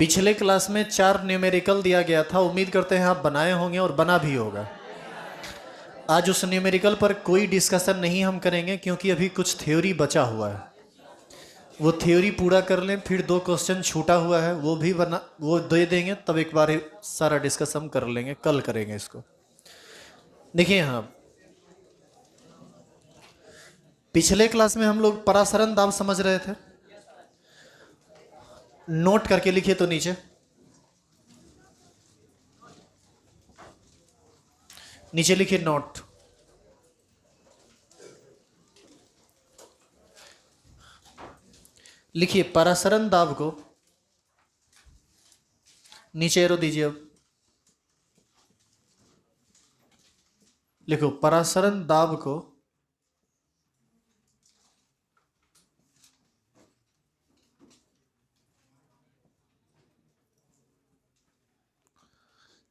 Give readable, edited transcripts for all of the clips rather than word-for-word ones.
पिछले क्लास में 4 न्यूमेरिकल दिया गया था, उम्मीद करते हैं आप बनाए होंगे और बना भी होगा। आज उस न्यूमेरिकल पर कोई डिस्कशन नहीं हम करेंगे क्योंकि अभी कुछ थ्योरी बचा हुआ है, वो थ्योरी पूरा कर लें, फिर 2 क्वेश्चन छूटा हुआ है वो दे देंगे, तब एक बार सारा डिस्कस हम कर लेंगे, कल करेंगे इसको। देखिए यहाँ पिछले क्लास में हम लोग परासरण दाब समझ रहे थे, नोट करके लिखिए तो नीचे नीचे लिखिए नोट। लिखिए परासरण दाब को, नीचे एरो दीजिए। अब लिखो परासरण दाब को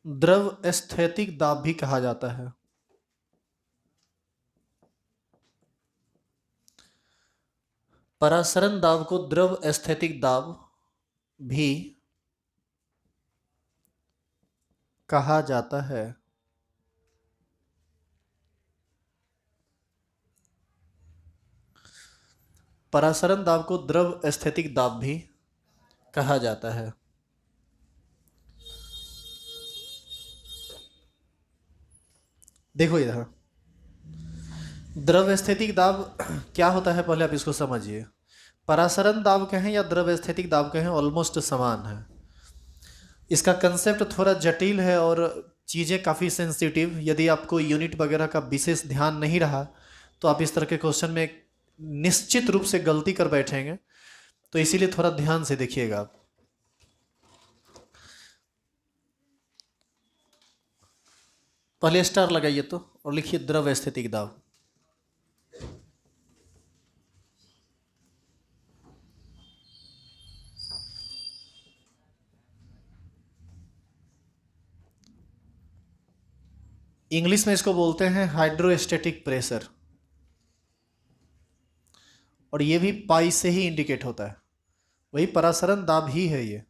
द्रव स्थैतिक दाब भी कहा जाता है। परासरण दाब को द्रव स्थैतिक दाब भी कहा जाता है। परासरण दाब को द्रव स्थैतिक दाब भी कहा जाता है। देखो इधर द्रव स्थैतिक दाब क्या होता है, पहले आप इसको समझिए। परासरण दाब कहें या द्रव स्थैतिक दाब कहें, ऑलमोस्ट समान है। इसका कंसेप्ट थोड़ा जटिल है और चीज़ें काफ़ी सेंसिटिव, यदि आपको यूनिट वगैरह का विशेष ध्यान नहीं रहा तो आप इस तरह के क्वेश्चन में निश्चित रूप से गलती कर बैठेंगे, तो इसीलिए थोड़ा ध्यान से देखिएगा आप। पहले स्टार लगाइए तो और लिखिए द्रव स्थैतिक दाब। इंग्लिश में इसको बोलते हैं हाइड्रोस्टैटिक प्रेशर, और ये भी पाई से ही इंडिकेट होता है, वही परासरण दाब ही है ये।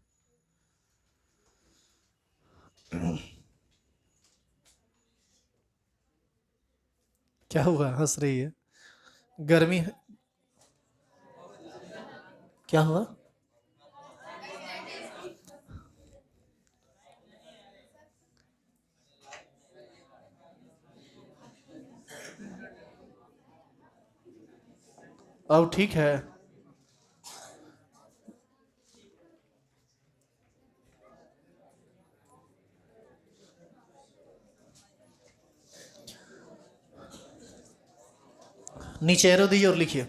क्या हुआ, हंस रही है? गर्मी है? क्या हुआ? अब ठीक है। नीचे एरो दीजिए और लिखिए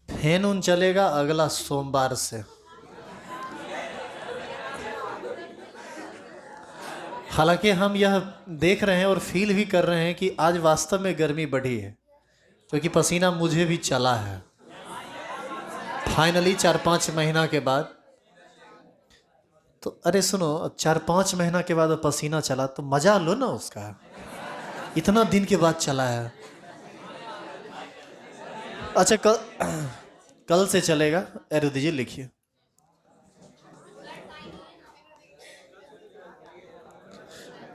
फैन उन चलेगा अगला सोमवार से। हालांकि हम यह देख रहे हैं और फील भी कर रहे हैं कि आज वास्तव में गर्मी बढ़ी है, क्योंकि पसीना मुझे भी चला है फाइनली 4-5 महीना के बाद। तो अरे सुनो, 4-5 महीना के बाद पसीना चला तो मजा लो ना उसका, इतना दिन के बाद चला है। अच्छा कल से चलेगा, एरो दीजिए, लिखिए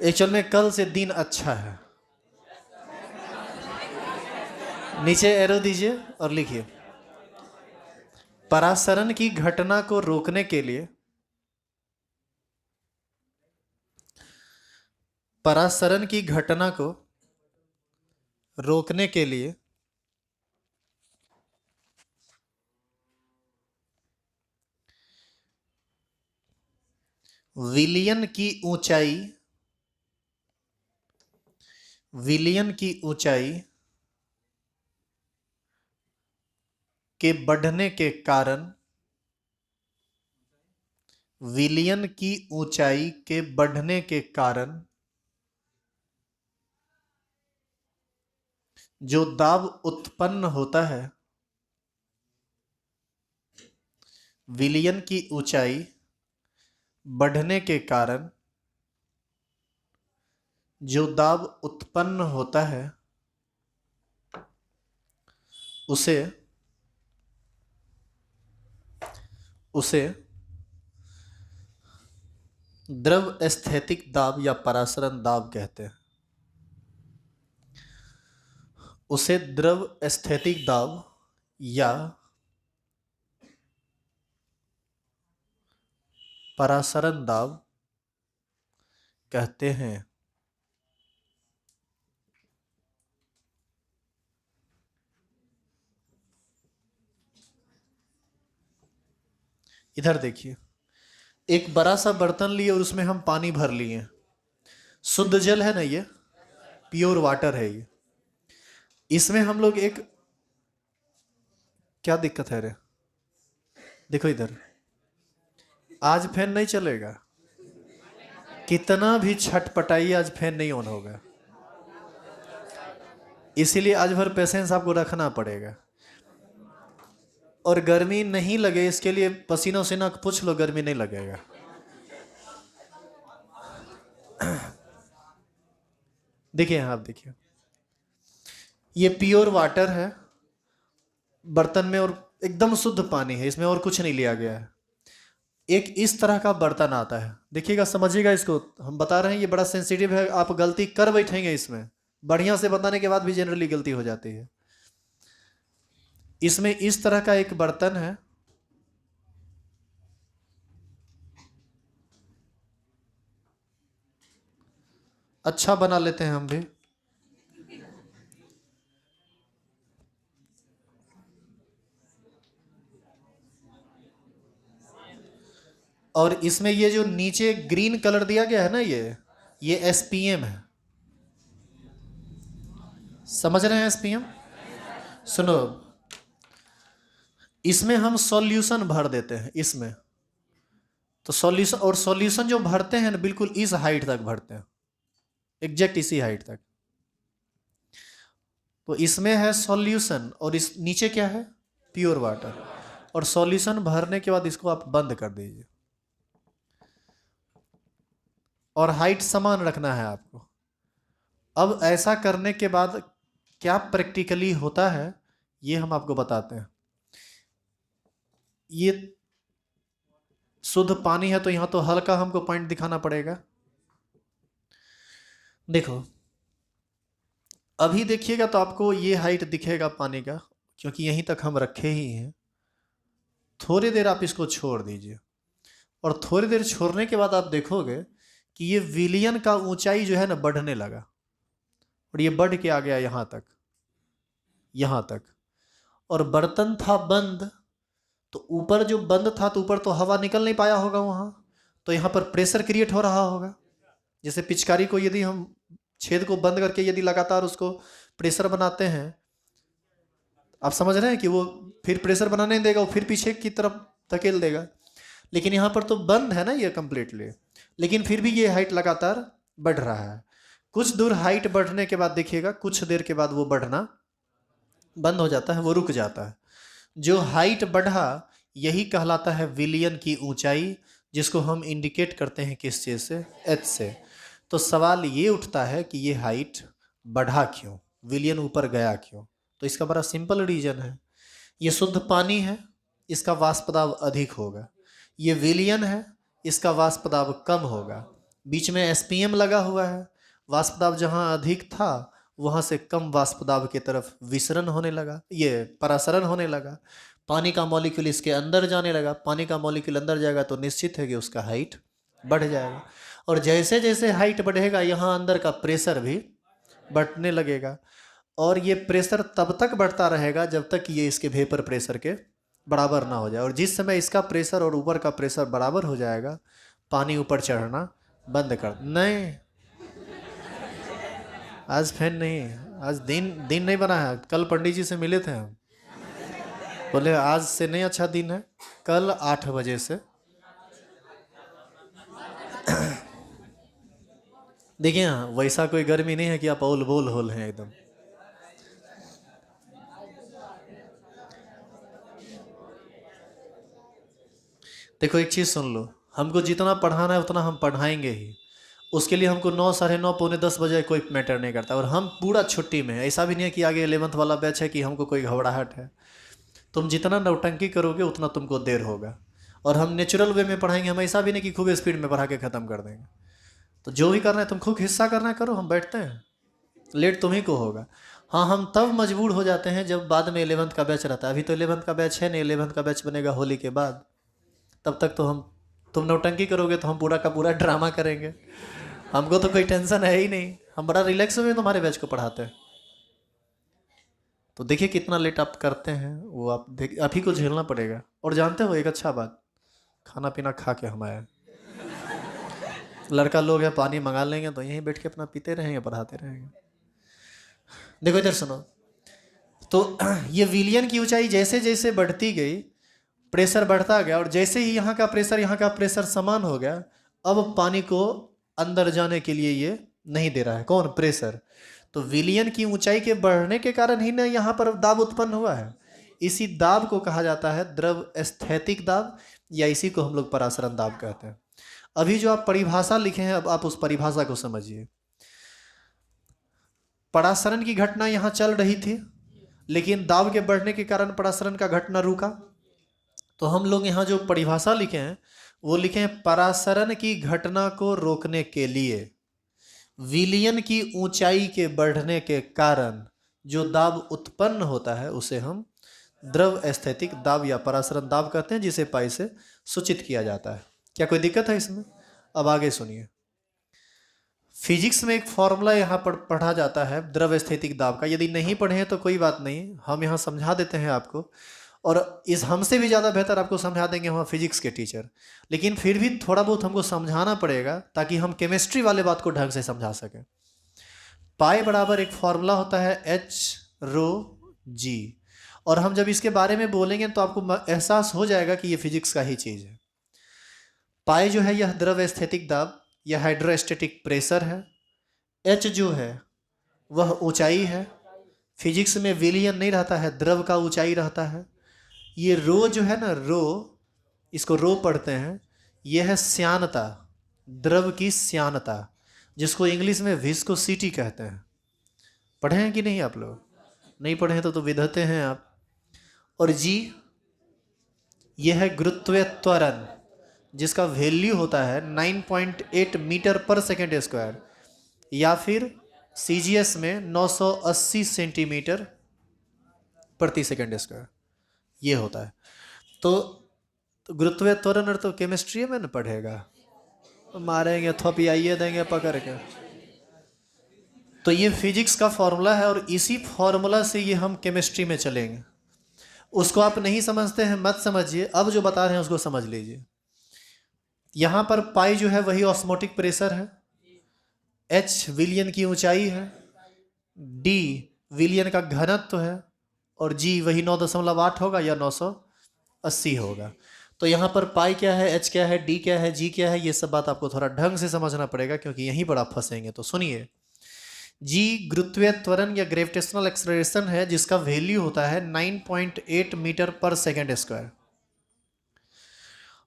एक्चुअल में कल से दिन अच्छा है। नीचे एरो दीजिए और लिखिए परासरण की घटना को रोकने के लिए, परासरण की घटना को रोकने के लिए विलयन की ऊंचाई, विलयन की ऊंचाई के बढ़ने के कारण, विलयन की ऊंचाई के बढ़ने के कारण जो दाब उत्पन्न होता है, विलयन की ऊंचाई बढ़ने के कारण जो दाब उत्पन्न होता है उसे उसे द्रव स्थैतिक दाब या परासरण दाब कहते हैं। उसे द्रव स्थैतिक दाब या परासरण दाब कहते हैं। इधर देखिए, एक बड़ा सा बर्तन लिए और उसमें हम पानी भर लिए। शुद्ध जल है ना, ये प्योर वाटर है ये। इसमें हम लोग एक, क्या दिक्कत है रे? देखो इधर, आज फैन नहीं चलेगा, कितना भी छटपटाइए आज फैन नहीं ऑन होगा। इसीलिए आज भर पेशेंस आपको रखना पड़ेगा। और गर्मी नहीं लगे इसके लिए पसीना वसीना पूछ लो, गर्मी नहीं लगेगा। देखिए आप देखिए, ये प्योर वाटर है बर्तन में और एकदम शुद्ध पानी है, इसमें और कुछ नहीं लिया गया है। एक इस तरह का बर्तन आता है, देखिएगा समझिएगा इसको, हम बता रहे हैं ये बड़ा सेंसिटिव है, आप गलती कर बैठेंगे इसमें। बढ़िया से बताने के बाद भी जनरली गलती हो जाती है। इसमें इस तरह का एक बर्तन है, अच्छा बना लेते हैं हम भी। और इसमें ये जो नीचे ग्रीन कलर दिया गया है ना, ये एसपीएम है। समझ रहे हैं एसपीएम? सुनो, इसमें हम सॉल्यूशन भर देते हैं इसमें। तो सॉल्यूशन, और सॉल्यूशन जो भरते हैं ना बिल्कुल इस हाइट तक भरते हैं, एग्जैक्ट इसी हाइट तक। तो इसमें है सॉल्यूशन और इस नीचे क्या है? Pure water. और सॉल्यूशन भरने के बाद इसको आप बंद कर दीजिए और हाइट समान रखना है आपको। अब ऐसा करने के बाद क्या प्रैक्टिकली होता है ये हम आपको बताते हैं। ये शुद्ध पानी है तो यहां तो हल्का हमको पॉइंट दिखाना पड़ेगा। देखो अभी देखिएगा तो आपको ये हाइट दिखेगा पानी का, क्योंकि यहीं तक हम रखे ही हैं। थोड़ी देर आप इसको छोड़ दीजिए और थोड़ी देर छोड़ने के बाद आप देखोगे कि ये विलियन का ऊंचाई जो है ना बढ़ने लगा और ये बढ़ के आ गया यहाँ तक, यहाँ तक। और बर्तन था बंद, तो ऊपर जो बंद था तो ऊपर तो हवा निकल नहीं पाया होगा वहाँ, तो यहाँ पर प्रेशर क्रिएट हो रहा होगा। जैसे पिचकारी को यदि हम छेद को बंद करके यदि लगातार उसको प्रेशर बनाते हैं, आप समझ रहे हैं कि वो फिर प्रेशर बनाने देगा, वो फिर पीछे की तरफ धकेल देगा। लेकिन यहाँ पर तो बंद है ना ये कंप्लीटली, लेकिन फिर भी ये हाइट लगातार बढ़ रहा है। कुछ दूर हाइट बढ़ने के बाद देखिएगा कुछ देर के बाद वो बढ़ना बंद हो जाता है, वो रुक जाता है। जो हाइट बढ़ा यही कहलाता है विलियन की ऊंचाई, जिसको हम इंडिकेट करते हैं किस चीज़ से? एच से। तो सवाल ये उठता है कि ये हाइट बढ़ा क्यों, विलियन ऊपर गया क्यों? तो इसका बड़ा सिंपल रीजन है, ये शुद्ध पानी है, इसका वाष्प दाब अधिक होगा। ये विलियन है, इसका वाष्प दाब कम होगा। बीच में एसपीएम लगा हुआ है, वाष्प दाब जहाँ अधिक था वहाँ से कम वाष्प दाब की तरफ विसरण होने लगा, ये परासरण होने लगा। पानी का मॉलिक्यूल इसके अंदर जाने लगा, पानी का मॉलिक्यूल अंदर जाएगा तो निश्चित है कि उसका हाइट बढ़ जाएगा। और जैसे जैसे हाइट बढ़ेगा यहाँ अंदर का प्रेशर भी बढ़ने लगेगा। और ये प्रेशर तब तक बढ़ता रहेगा जब तक ये इसके वेपर प्रेशर के बराबर ना हो जाए। और जिस समय इसका प्रेशर और ऊपर का प्रेशर बराबर हो जाएगा, पानी ऊपर चढ़ना बंद कर। नहीं, आज फैन नहीं, आज दिन दिन नहीं बना है। कल पंडित जी से मिले थे हम, बोले आज से नहीं अच्छा दिन है, कल 8 बजे से। देखिए हाँ, वैसा कोई गर्मी नहीं है कि आप औल बोल होल हैं एकदम। देखो एक चीज सुन लो, हमको जितना पढ़ाना है उतना हम पढ़ाएंगे ही, उसके लिए हमको 9, साढ़े 9, पौने 10 बजे कोई मैटर नहीं करता, और हम पूरा छुट्टी में हैं। ऐसा भी नहीं है कि आगे 11th वाला बैच है कि हमको कोई घबराहट है। तुम जितना नौटंकी करोगे उतना तुमको देर होगा, और हम नेचुरल वे में पढ़ाएंगे। हम ऐसा भी नहीं कि खूब स्पीड में पढ़ा के ख़त्म कर देंगे। तो जो भी करना है तुम खूब हिस्सा करना है, करो, हम बैठते हैं। लेट तुम्ही को होगा। हाँ, हम तब मजबूर हो जाते हैं जब बाद में 11th का बैच रहता है। अभी तो 11th का बैच है नहीं, 11th का बैच बनेगा होली के बाद। तब तक तो तुम नौटंकी करोगे तो हम पूरा का पूरा ड्रामा करेंगे। हमको तो कोई टेंशन है ही नहीं, हम बड़ा रिलैक्स में तुम्हारे बैच को पढ़ाते हैं। तो देखिए कितना लेट आप करते हैं, वो आप ही को झेलना पड़ेगा। और जानते हो एक अच्छा बात, खाना पीना खा के हम आए। लड़का लोग हैं, पानी मंगा लेंगे तो यहीं बैठ के अपना पीते रहेंगे, पढ़ाते रहेंगे। देखो इधर सुनो। तो ये विलियन की ऊंचाई जैसे जैसे बढ़ती गई, प्रेशर बढ़ता गया, और जैसे ही यहाँ का प्रेशर समान हो गया, अब पानी को अंदर जाने के लिए ये नहीं दे रहा है। कौन? प्रेशर। तो विलियन की ऊंचाई के बढ़ने के कारण ही ना यहाँ पर दाब उत्पन्न हुआ है। इसी दाब को कहा जाता है द्रव स्थैतिक दाब, या इसी को हम लोग परासरण दाब कहते हैं। अभी जो आप परिभाषा लिखे हैं, अब आप उस परिभाषा को समझिए। परासरण की घटना यहाँ चल रही थी, लेकिन दाब के बढ़ने के कारण परासरण का घटना रुका। तो हम लोग यहाँ जो परिभाषा लिखे हैं वो लिखे हैं, परासरण की घटना को रोकने के लिए विलियन की ऊंचाई के बढ़ने के कारण जो दाब उत्पन्न होता है उसे हम द्रव स्थैतिक दाब या परासरण दाब कहते हैं, जिसे पाई से सूचित किया जाता है। क्या कोई दिक्कत है इसमें? अब आगे सुनिए। फिजिक्स में एक फॉर्मूला यहाँ पर पढ़ा जाता है द्रव स्थैतिक दाब का। यदि नहीं पढ़े हैं तो कोई बात नहीं, हम यहाँ समझा देते हैं आपको, और इस हमसे भी ज़्यादा बेहतर आपको समझा देंगे वहाँ फिजिक्स के टीचर। लेकिन फिर भी थोड़ा बहुत हमको समझाना पड़ेगा ताकि हम केमिस्ट्री वाले बात को ढंग से समझा सकें। पाई बराबर एक फॉर्मूला होता है H ρg, और हम जब इसके बारे में बोलेंगे तो आपको एहसास हो जाएगा कि ये फिजिक्स का ही चीज़ है। पाई जो है यह द्रव स्थैतिक दाब या हाइड्रोस्टैटिक प्रेशर है। H जो है वह ऊंचाई है। फिजिक्स में विलियन नहीं रहता है, द्रव का ऊंचाई रहता है। ये रो जो है ना, रो, इसको रो पढ़ते हैं, यह है श्यानता, द्रव की श्यानता, जिसको इंग्लिश में विस्कोसिटी कहते हैं। पढ़े हैं कि नहीं आप लोग? नहीं पढ़े हैं तो विधते हैं आप। और जी, यह है गुरुत्वीय त्वरण, जिसका वैल्यू होता है 9.8 मीटर पर सेकेंड स्क्वायर, या फिर CGS में 980 सेंटीमीटर प्रति सेकेंड स्क्वायर ये होता है। तो गुरुत्वीय त्वरण और तो केमिस्ट्री में न पढ़ेगा, तो मारेंगे, थपियाइए देंगे पकड़ के। तो ये फिजिक्स का फॉर्मूला है, और इसी फॉर्मूला से ये हम केमिस्ट्री में चलेंगे। उसको आप नहीं समझते हैं मत समझिए, अब जो बता रहे हैं उसको समझ लीजिए। यहाँ पर पाई जो है वही ऑस्मोटिक प्रेशर है, H विलियन की ऊंचाई है, D विलियन का घनत्व है, और G वही 9.8 होगा या 980 होगा। तो यहाँ पर पाई क्या है, H क्या है, D क्या है, G क्या है, ये सब बात आपको थोड़ा ढंग से समझना पड़ेगा, क्योंकि यहीं पर आप फंसेंगे। तो सुनिए, G गुरुत्वीय त्वरण या ग्रेविटेशनल एक्सेलरेशन है, जिसका वैल्यू होता है 9.8 मीटर पर सेकेंड स्क्वायर,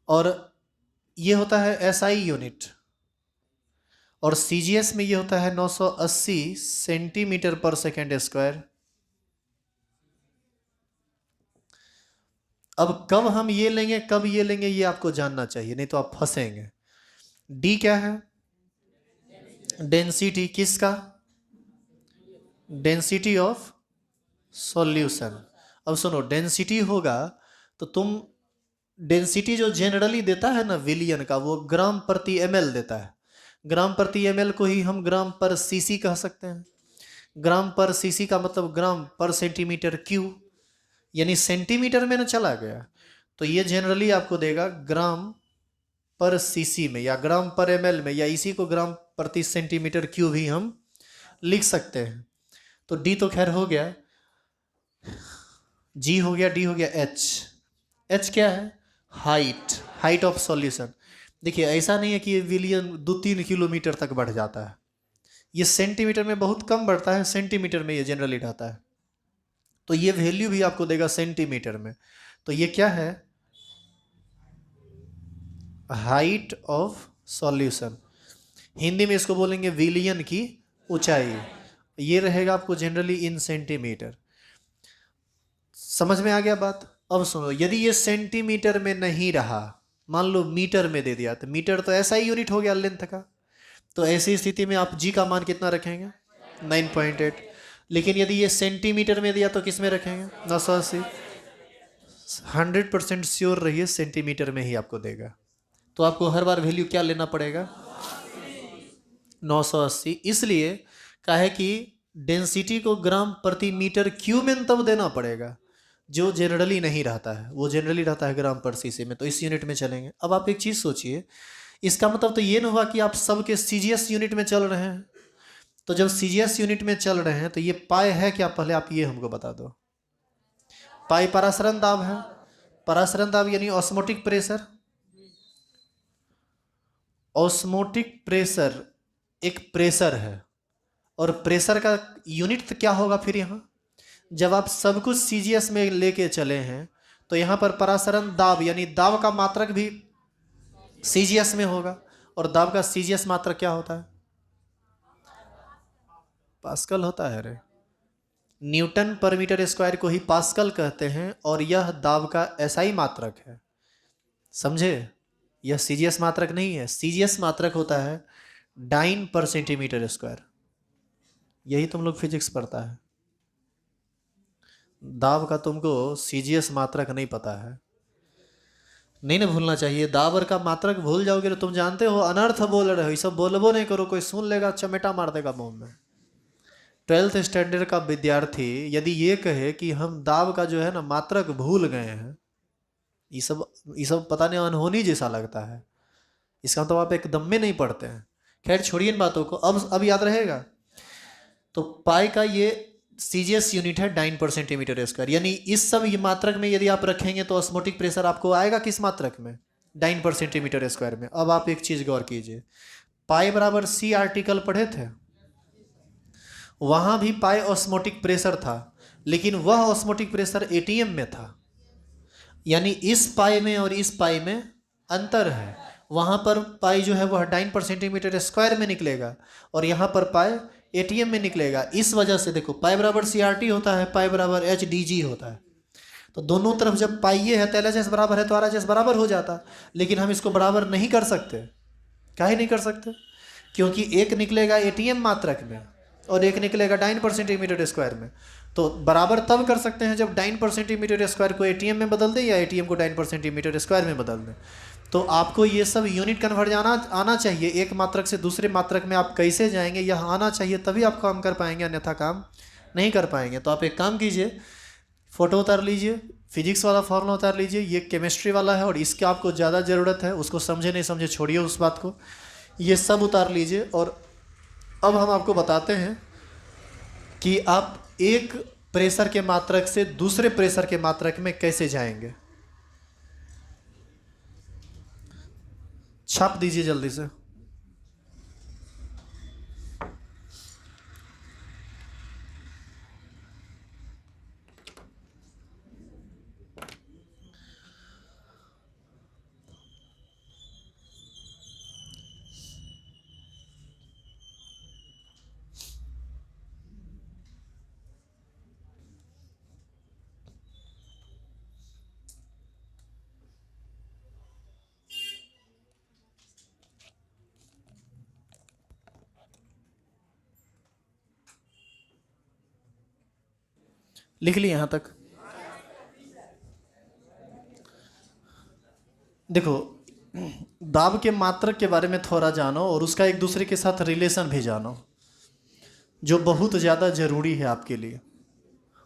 और ये होता है SI यूनिट, और CGS में ये होता है 980 सेंटीमीटर पर सेकेंड स्क्वायर। अब कब हम ये लेंगे, कब ये लेंगे, ये आपको जानना चाहिए, नहीं तो आप फंसेंगे। D क्या है? डेंसिटी किसका? Density of solution. अब सुनो, डेंसिटी होगा तो तुम डेंसिटी जो जनरली देता है ना विलियन का, वो ग्राम प्रति ml देता है। ग्राम प्रति ml को ही हम ग्राम पर cc कह सकते हैं। ग्राम पर cc का मतलब ग्राम पर सेंटीमीटर क्यूब, यानी सेंटीमीटर में ना चला गया। तो ये जनरली आपको देगा ग्राम पर cc में, या ग्राम पर ml में, या इसी को ग्राम प्रति सेंटीमीटर क्यूब भी हम लिख सकते हैं। तो D तो खैर हो गया, G हो गया, D हो गया, H क्या है? Height of solution. देखिए ऐसा नहीं है कि ये विलियन 2-3 किलोमीटर तक बढ़ जाता है, ये सेंटीमीटर में बहुत कम बढ़ता है, सेंटीमीटर में ये जनरली रहता है। तो ये वैल्यू भी आपको देगा सेंटीमीटर में। तो ये क्या है? Height of solution. हिंदी में इसको बोलेंगे विलियन की ऊंचाई। ये रहेगा आपको जनरली इन सेंटीमीटर। समझ में आ गया बात? अब सुनो, यदि ये सेंटीमीटर में नहीं रहा, मान लो मीटर में दे दिया, तो मीटर तो ऐसा ही यूनिट हो गया लेंथ का, तो ऐसी स्थिति में आप जी का मान कितना रखेंगे? 9.8। लेकिन यदि ये सेंटीमीटर में दिया तो किस में रखेंगे? 980। 100% श्योर रहिए सेंटीमीटर में ही आपको देगा, तो आपको हर बार वैल्यू क्या लेना पड़ेगा? 980। इसलिए कहा है कि डेंसिटी को ग्राम प्रति मीटर क्यूब में तब देना पड़ेगा, जो जनरली नहीं रहता है, वो जनरली रहता है ग्राम पर सीसी में, तो इस यूनिट में चलेंगे। अब आप एक चीज़ सोचिए, इसका मतलब तो ये नहीं हुआ कि आप सबके सीजीएस यूनिट में चल रहे हैं। तो जब सीजीएस यूनिट में चल रहे हैं तो ये पाई है क्या? पहले आप ये हमको बता दो। पाई परासरण दाब है। परासरण दाब यानी ऑस्मोटिक प्रेशर। ऑस्मोटिक प्रेशर एक प्रेशर है, और प्रेशर का यूनिट तो क्या होगा फिर यहाँ? जब आप सब कुछ सीजीएस में लेके चले हैं तो यहाँ पर परासरण दाब यानी दाब का मात्रक भी सीजीएस में होगा, और दाब का सीजीएस मात्रक क्या होता है? पास्कल होता है रे। न्यूटन पर मीटर स्क्वायर को ही पास्कल कहते हैं, और यह दाब का एसआई मात्रक है। समझे? यह सीजीएस मात्रक नहीं है। सीजीएस मात्रक होता है डाइन पर सेंटीमीटर स्क्वायर। यही तुम लोग फिजिक्स पढ़ता है। दाब का तुमको सीजीएस मात्रक नहीं पता है। नहीं ना भूलना चाहिए। दाबर का मात्रक भूल जाओगे तो तुम जानते हो अनर्थ बोल रहे हो। ये सब बोलबो नहीं करो, कोई सुन लेगा चमेटा मार देगा मुंह में। 12th स्टैंडर्ड का विद्यार्थी यदि ये कहे कि हम दाब का जो है ना मात्रक भूल गए हैं, ये सब पता नहीं अनहोनी जैसा लगता है। इसका मतलब आप एकदम में नहीं पढ़ते हैं। खैर छोड़िए इन बातों को, अब याद रहेगा। तो पाई का ये सीजीएस यूनिट है डाइन पर सेंटीमीटर स्क्वायर, यानी इस सब ये मात्रक में यदि आप रखेंगे तो ऑस्मोटिक प्रेशर आपको आएगा किस मात्रक में? डाइन पर सेंटीमीटर स्क्वायर में। अब आप एक चीज गौर कीजिए, पाई बराबर सी आर्टिकल पढ़े थे, वहां भी पाई ऑस्मोटिक प्रेशर था, लेकिन वह ऑस्मोटिक प्रेशर एटीएम में था। यानी इस पाई में और इस पाई में अंतर है। वहां पर पाई जो है वह डाइन पर सेंटीमीटर स्क्वायर में निकलेगा, और यहाँ पर पाई एटीएम में निकलेगा। इस वजह से देखो, पाई बराबर सीआरटी होता है, पाई बराबर एचडीजी होता है। तो दोनों तरफ जब पाई ये है तो एलएचएस बराबर है तो आरएचएस बराबर हो जाता। लेकिन हम इसको बराबर नहीं कर सकते। काहे नहीं कर सकते? क्योंकि एक निकलेगा एटीएम मात्रक में और एक निकलेगा डाइन पर सेंटीमीटर स्क्वायर में। तो बराबर तब कर सकते हैं जब डाइन पर सेंटीमीटर स्क्वायर को एटीएम में बदल दें या एटीएम को डाइन पर सेंटीमीटर स्क्वायर में बदल दें। तो आपको ये सब यूनिट कन्वर्ट आना चाहिए। एक मात्रक से दूसरे मात्रक में आप कैसे जाएंगे यह आना चाहिए, तभी आप काम कर पाएंगे, अन्यथा काम नहीं कर पाएंगे। तो आप एक काम कीजिए, फ़ोटो उतार लीजिए, फिजिक्स वाला फॉर्मूला उतार लीजिए, ये केमिस्ट्री वाला है और इसकी आपको ज़्यादा ज़रूरत है, उसको समझे नहीं समझे छोड़िए उस बात को, ये सब उतार लीजिए। और अब हम आपको बताते हैं कि आप एक प्रेशर के मात्रक से दूसरे प्रेशर के मात्रक में कैसे जाएंगे। छाप दीजिए जल्दी से। लिख ली यहां तक? देखो, दाब के मात्रक के बारे में थोड़ा जानो और उसका एक दूसरे के साथ रिलेशन भी जानो, जो बहुत ज़्यादा ज़रूरी है आपके लिए।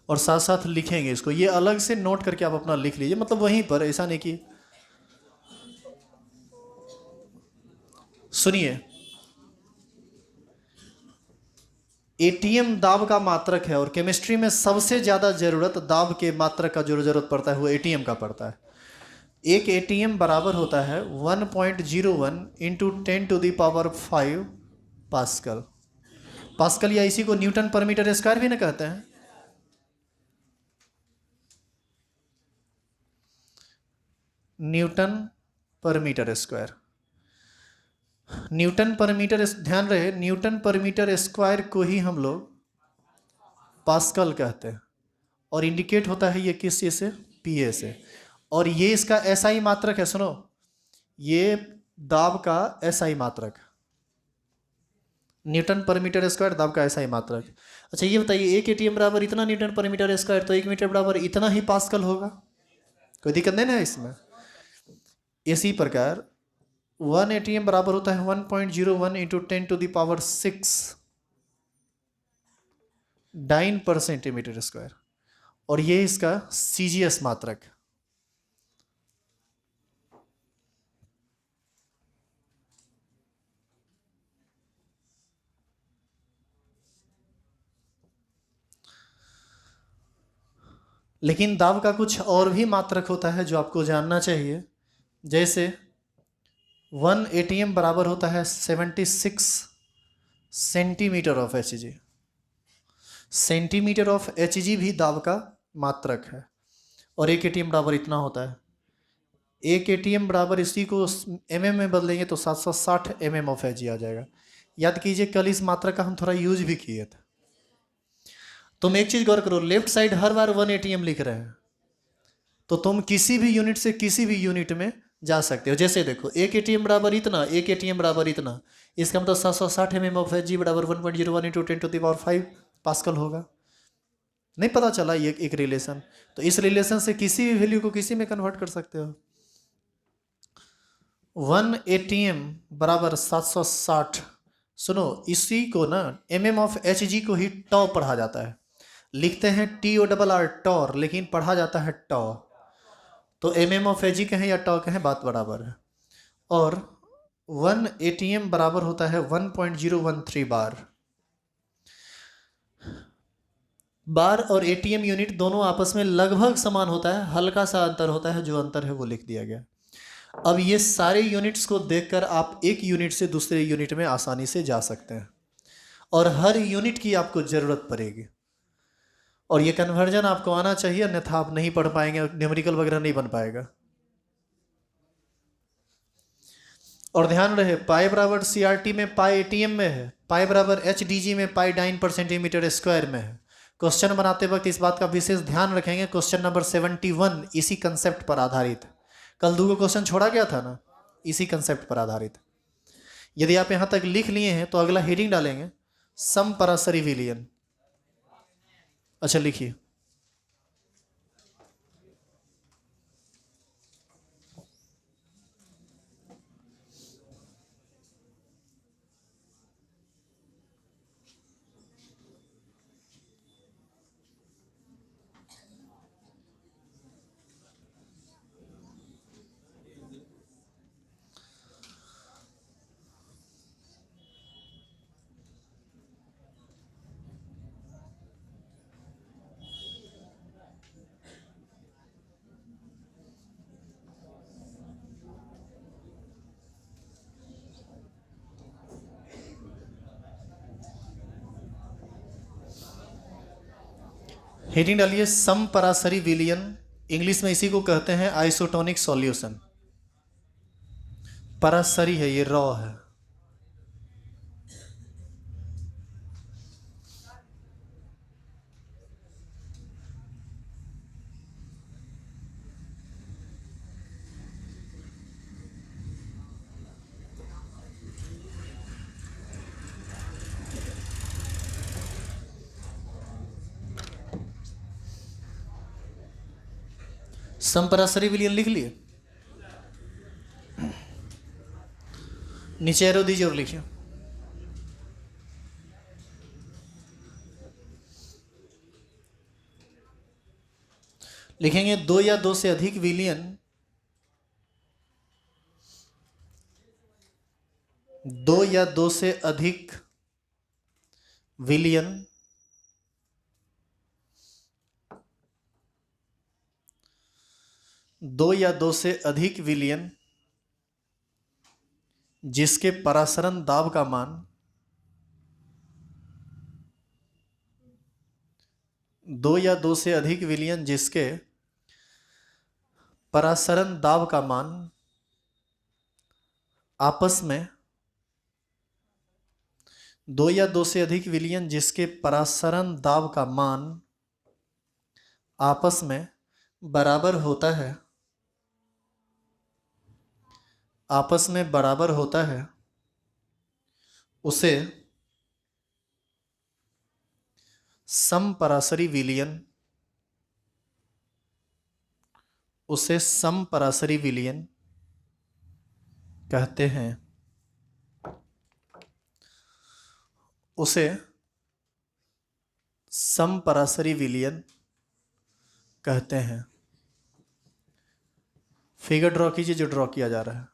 और साथ साथ लिखेंगे इसको, ये अलग से नोट करके आप अपना लिख लीजिए, मतलब वहीं पर, ऐसा नहीं कि। सुनिए, एटीएम दाब का मात्रक है और केमिस्ट्री में सबसे ज़्यादा ज़रूरत दाब के मात्रक का जो जरूरत पड़ता है वो एटीएम का पड़ता है। एक एटीएम बराबर होता है 1.01 इंटू 10⁵ पास्कल। पास्कल या इसी को न्यूटन पर मीटर स्क्वायर भी ना कहते हैं। न्यूटन पर मीटर स्क्वायर। न्यूटन पर मीटर, ध्यान रहे न्यूटन पर मीटर स्क्वायर को ही हम लोग पास्कल कहते हैं, और इंडिकेट होता है ये किस चीज से, पीए से। और ये इसका एसआई मात्रक है, सुनो, ये दाब का एसआई मात्रक, न्यूटन पर मीटर स्क्वायर दाब का एसआई मात्रक। अच्छा ये बताइए, एक एटीएम बराबर इतना न्यूटन पर मीटर स्क्वायर, तो 1 मीटर बराबर इतना ही पास्कल होगा, कोई दिक्कत नहीं ना इसमें। इसी प्रकार 1 एटीएम बराबर होता है 1.01 इंटू 10⁶ डाइन पर सेंटीमीटर स्क्वायर, और ये इसका सीजीएस मात्रक। लेकिन दाब का कुछ और भी मात्रक होता है जो आपको जानना चाहिए, जैसे 1 एटीएम बराबर होता है 76 centimetre of Hg. Centimetre of Hg भी दाब का मात्रक है, और 1 एटीएम बराबर इतना होता है। 1 एटीएम बराबर, इसी को एमएम में बदलेंगे तो 760 एमएम ऑफ एचजी आ जाएगा। याद कीजिए कल इस मात्रक का हम थोड़ा यूज भी किए थे। तुम एक चीज गौर करो, लेफ्ट साइड हर बार 1 एटीएम लिख रहे हैं, तो तुम किसी भी यूनिट से किसी भी यूनिट में जा सकते हो। जैसे देखो 1 एटीएम बराबर इतना, 1 एटीएम बराबर इतना, इसका मतलब 760 एमएम ऑफ एच जी बराबर 1.01 इंटू 10⁵ पास्कल होगा। नहीं पता चला ये एक रिलेशन? तो इस रिलेशन से किसी भी वैल्यू को किसी में कन्वर्ट कर सकते हो। 1 एटीएम बराबर 760, सुनो इसी को ना एमएम ऑफ एच जी को ही टॉ पढ़ा जाता है, लिखते हैं TORR टॉर, लेकिन पढ़ा जाता है टॉ। तो एमएम ऑफ एच जी कहें या टॉ कहें, बात बराबर है। और 1 एटीएम बराबर होता है 1.013 बार। बार और एटीएम यूनिट दोनों आपस में लगभग समान होता है, हल्का सा अंतर होता है, जो अंतर है वो लिख दिया गया। अब ये सारे यूनिट्स को देखकर आप एक यूनिट से दूसरे यूनिट में आसानी से जा सकते हैं, और हर यूनिट की आपको जरूरत पड़ेगी, और ये कन्वर्जन आपको आना चाहिए, अन्यथा आप नहीं पढ़ पाएंगे, न्यूमेरिकल वगैरह नहीं बन पाएगा। और ध्यान रहे पाई बराबर CRT में पाई एटीएम में है, पाई बराबर HDG में पाई डाइन पर सेंटीमीटर स्क्वायर में है। क्वेश्चन बनाते वक्त इस बात का विशेष ध्यान रखेंगे, क्वेश्चन नंबर 71 इसी कंसेप्ट पर आधारित। कल 2 क्वेश्चन छोड़ा गया था ना, इसी कंसेप्ट पर आधारित। यदि आप यहां तक लिख लिए हैं तो अगला हेडिंग डालेंगे समपरासरी विलयन। अच्छा लिखिए, हेडिंग डालिए समपरासरी विलयन। इंग्लिश में इसी को कहते हैं आइसोटोनिक सॉल्यूशन। परासरी है, ये रॉ है। समपरासरी विलयन लिख लिए, नीचे एरो दीजिए और लिखिए। लिखेंगे 2 या 2 से अधिक विलयन, 2 या 2 से अधिक विलयन दो या दो से अधिक विलयन जिसके परासरण दाब का मान 2 या 2 से अधिक विलयन जिसके परासरण दाब का मान आपस में दो या दो से अधिक विलयन जिसके परासरण दाब का मान आपस में बराबर होता है, आपस में बराबर होता है, उसे समपरासरी विलयन, उसे समपरासरी विलयन कहते हैं, उसे समपरासरी विलयन कहते हैं। फिगर ड्रॉ कीजिए जो ड्रॉ किया जा रहा है।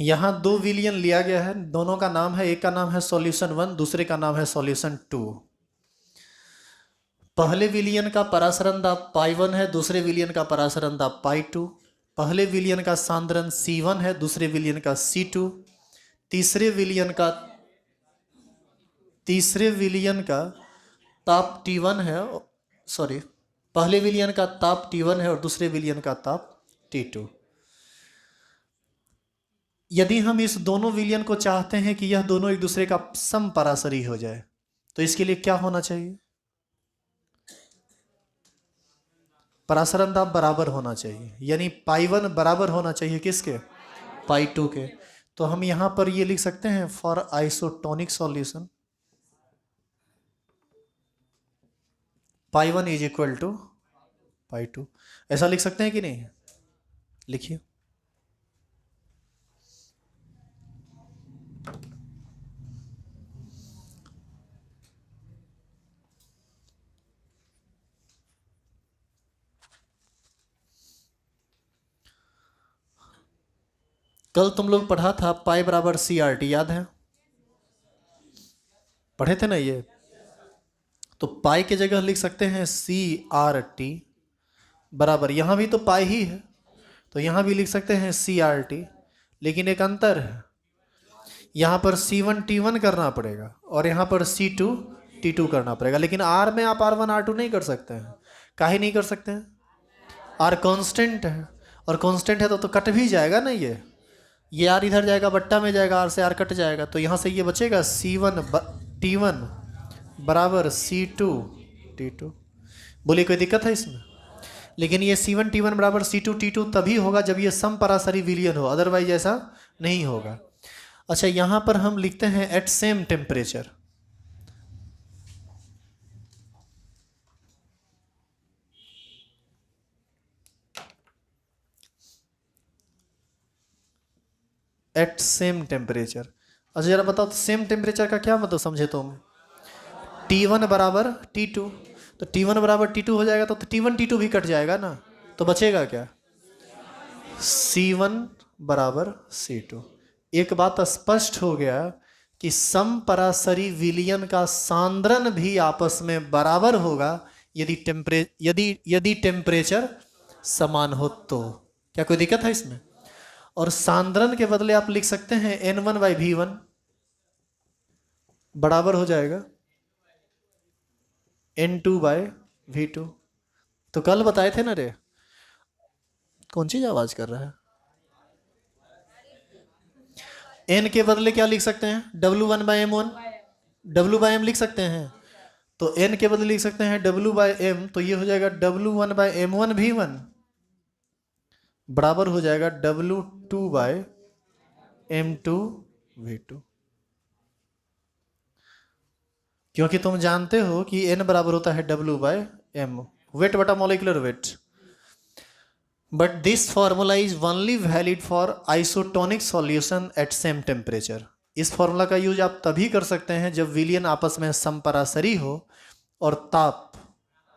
यहां दो विलयन लिया गया है, दोनों का नाम है, एक का नाम है सॉल्यूशन 1, दूसरे का नाम है सॉल्यूशन 2। पहले विलयन का परासरण दाब पाई 1 है, दूसरे विलयन का परासरण दाब पाई 2। पहले विलयन का सांद्रण C1 है, दूसरे विलयन का C2। तीसरे विलयन का ताप T1 है, सॉरी, पहले विलयन का ताप T1 है और दूसरे विलयन का ताप T2। यदि हम इस दोनों विलयन को चाहते हैं कि यह दोनों एक दूसरे का समपरासरी हो जाए, तो इसके लिए क्या होना चाहिए? परासरण दाब बराबर होना चाहिए, यानी पाई 1 बराबर होना चाहिए किसके? पाई 2 के। तो हम यहां पर ये लिख सकते हैं, for isotonic solution pi 1 is equal to pi 2। ऐसा लिख सकते हैं कि नहीं? लिखिए। कल तुम लोग पढ़ा था पाई बराबर CRT, याद है? पढ़े थे ना ये? तो पाई की जगह लिख सकते हैं CRT बराबर, यहां भी तो पाई ही है तो यहां भी लिख सकते हैं CRT, लेकिन एक अंतर है, यहां पर C1 T1 करना पड़ेगा और यहां पर C2 T2 करना पड़ेगा। लेकिन R में आप R1 R2 नहीं कर सकते हैं। काहे नहीं कर सकते हैं? R कांस्टेंट है, और कांस्टेंट है तो कट भी जाएगा ना, ये R इधर जाएगा, बट्टा में जाएगा, R से R कट जाएगा, तो यहां से ये बचेगा C1 T1 बराबर C2 T2। बोलिए कोई दिक्कत है इसमें? लेकिन ये C1 T1 बराबर C2 T2 तभी होगा जब ये समपरासरी विलयन हो, अदरवाइज ऐसा नहीं होगा। अच्छा, यहां पर हम लिखते हैं at same temperature. At same temperature. अच्छा जरा बताओ, सेम टेम्परेचर का क्या मतलब समझे तुम? T1 बराबर T2, तो T1 बराबर T2 हो जाएगा तो T1 T2 भी कट जाएगा ना, तो बचेगा क्या? C1 बराबर C2। एक बात स्पष्ट हो गया कि समपरासरी विलयन का सांद्रण भी आपस में बराबर होगा यदि टेम्परेचर समान हो तो। क्या कोई दिक्कत है इसमें? और सांद्रण के बदले आप लिख सकते हैं N1/V1 बराबर हो जाएगा N2/V2। तो कल बताए थे ना रे, कौन चीज आवाज कर रहा है? N के बदले क्या लिख सकते हैं? W1/M1, W/M लिख सकते हैं। तो N के बदले लिख सकते हैं W/M, तो ये हो जाएगा W1/M1V1 बराबर हो जाएगा W2/M2V2। क्योंकि तुम जानते हो कि N बराबर होता है W/M, वेट बटा molecular weight. But this formula is only valid for isotonic solution at same temperature. इस फॉर्मूला का यूज आप तभी कर सकते हैं जब विलयन आपस में समपरासरी हो और ताप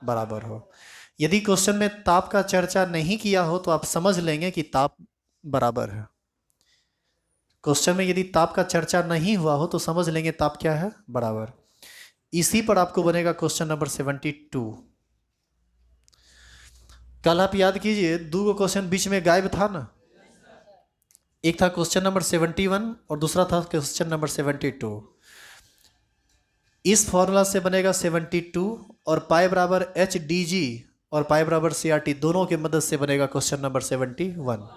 बराबर हो। यदि क्वेश्चन में ताप का चर्चा नहीं किया हो तो आप समझ लेंगे कि ताप बराबर है। क्वेश्चन में यदि ताप का चर्चा नहीं हुआ हो तो समझ लेंगे ताप क्या है? बराबर। इसी पर आपको बनेगा क्वेश्चन नंबर 72। कल आप याद कीजिए, दो क्वेश्चन बीच में गायब था ना, एक था क्वेश्चन नंबर 71 और दूसरा था क्वेश्चन नंबर 72। इस फॉर्मूला से बनेगा 72 और पाई बराबर एच डी जी और पाई बराबर सी आर टी दोनों की मदद से बनेगा क्वेश्चन नंबर 71।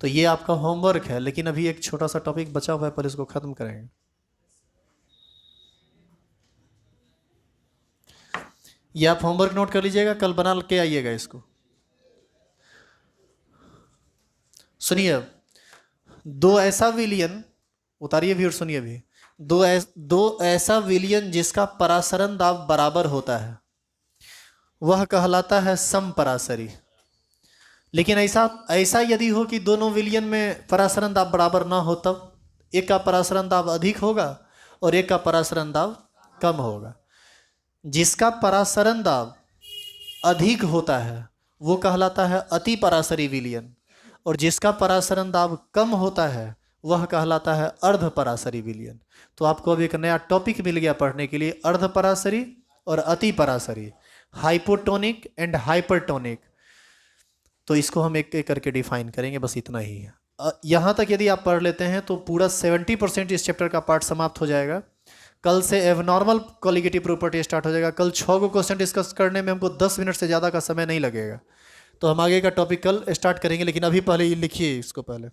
तो ये आपका होमवर्क है, लेकिन अभी एक छोटा सा टॉपिक बचा हुआ है, पर इसको खत्म करेंगे। ये आप होमवर्क नोट कर लीजिएगा, कल बना के आइएगा इसको। सुनिए, दो ऐसा विलियन, उतारिए भी और सुनिए भी। दो ऐसा विलियन जिसका परासरण दाब बराबर होता है वह कहलाता है समपरासरी। लेकिन ऐसा ऐसा यदि हो कि दोनों विलियन में परासरण दाब बराबर ना हो, तब एक का परासरण दाब अधिक होगा और एक का परासरण दाब कम होगा। जिसका परासरण दाब अधिक होता है वो कहलाता है अति परासरी विलियन, और जिसका परासरण दाब कम होता है वह कहलाता है अर्ध परासरी विलियन। तो आपको अब एक नया टॉपिक मिल गया पढ़ने के लिए, अर्ध परासरी और अति परासरी, हाइपोटोनिक एंड हाइपरटोनिक। तो इसको हम एक एक करके डिफाइन करेंगे, बस इतना ही है। यहाँ तक यदि आप पढ़ लेते हैं तो पूरा 70% इस चैप्टर का पार्ट समाप्त हो जाएगा। कल से एबनॉर्मल कोलिगेटिव प्रॉपर्टी स्टार्ट हो जाएगा। कल 6 को क्वेश्चन डिस्कस करने में हमको 10 मिनट से ज़्यादा का समय नहीं लगेगा। तो हम आगे का टॉपिक कल स्टार्ट करेंगे, लेकिन अभी पहले ये लिखिए इसको। पहले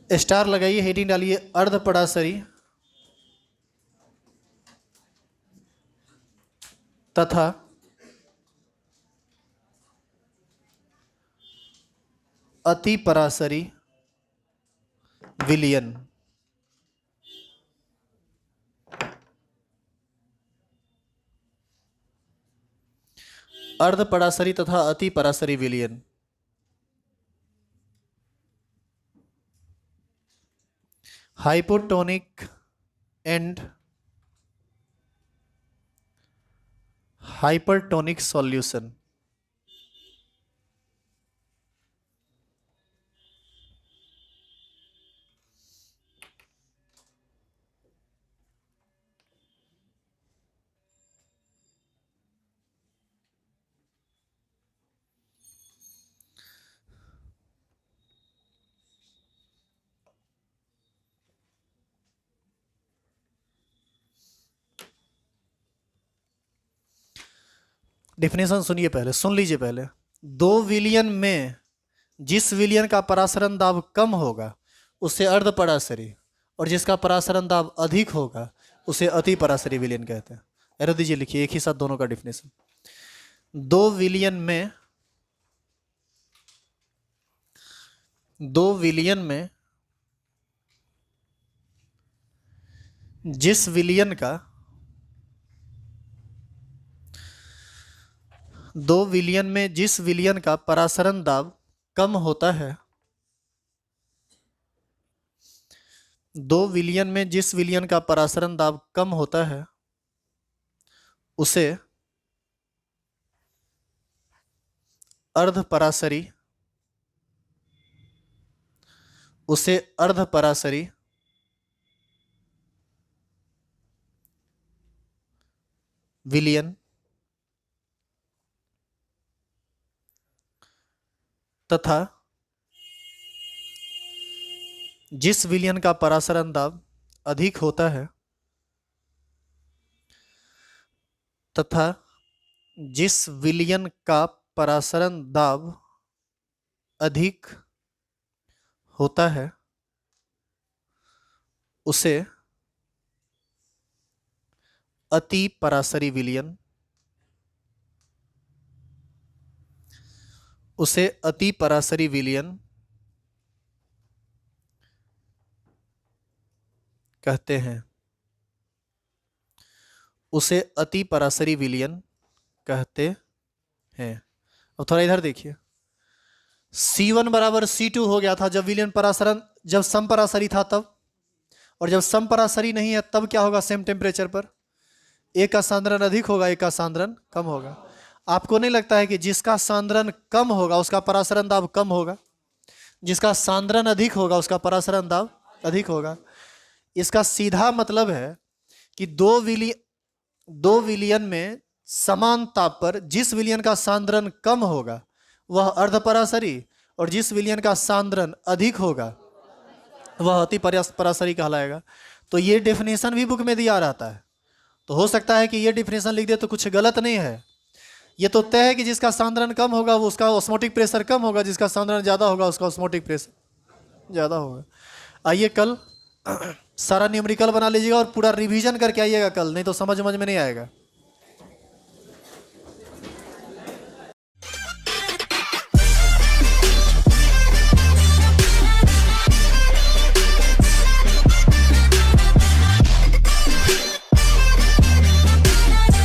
स्टार लगाइए, हेडिंग डालिए अर्ध परासरी तथा अति परासरी विलियन। अर्ध परासरी तथा अति परासरी विलियन। Hypotonic and hypertonic solution. Definition सुनिए, पहले सुन लीजिए। पहले दो विलियन में जिस विलियन का परासरण दाब कम होगा उसे अर्ध परासरी, और जिसका परासरण दाब अधिक होगा उसे अति परासरी विलियन कहते हैं। एरो दीजिए, लिखिए एक ही साथ दोनों का डेफिनेशन। दो विलियन में जिस विलियन का दो विलियन में जिस विलियन का परासरण दाब कम होता है, दो विलियन में जिस विलियन का परासरण दाब कम होता है उसे अर्ध परासरी विलियन तथा जिस विलियन का परासरण दाब अधिक होता है तथा जिस विलियन का परासरण दाब अधिक होता है उसे अति परासरी विलियन कहते हैं। उसे अति परासरी विलियन कहते हैं। अब थोड़ा इधर देखिए, C1 बराबर C2 हो गया था जब समपरासरी था तब, और जब समपरासरी नहीं है तब क्या होगा? सेम टेम्परेचर पर एक का सांद्रण अधिक होगा, एक का सांद्रण कम होगा। आपको नहीं लगता है कि जिसका सांद्रण कम होगा उसका परासरण दाब कम होगा, जिसका सांद्रण अधिक होगा उसका परासरण दाब अधिक होगा? इसका सीधा मतलब है कि दो विलियन में समान ताप पर जिस विलियन का सांद्रण कम होगा वह अर्धपरासरी, और जिस विलियन का सांद्रण अधिक होगा वह अति परासरी कहलाएगा। तो ये डेफिनेशन भी बुक में दिया रहता है। तो हो सकता है कि ये डेफिनेशन लिख दे तो कुछ गलत नहीं है। ये तो तय है कि जिसका सांद्रण कम होगा वो उसका ऑस्मोटिक प्रेशर कम होगा, जिसका सांद्रण ज़्यादा होगा उसका ऑस्मोटिक प्रेशर ज़्यादा होगा। आइए कल सारा न्यूमेरिकल बना लीजिएगा और पूरा रिवीजन करके आइएगा कल, नहीं तो समझ में नहीं आएगा।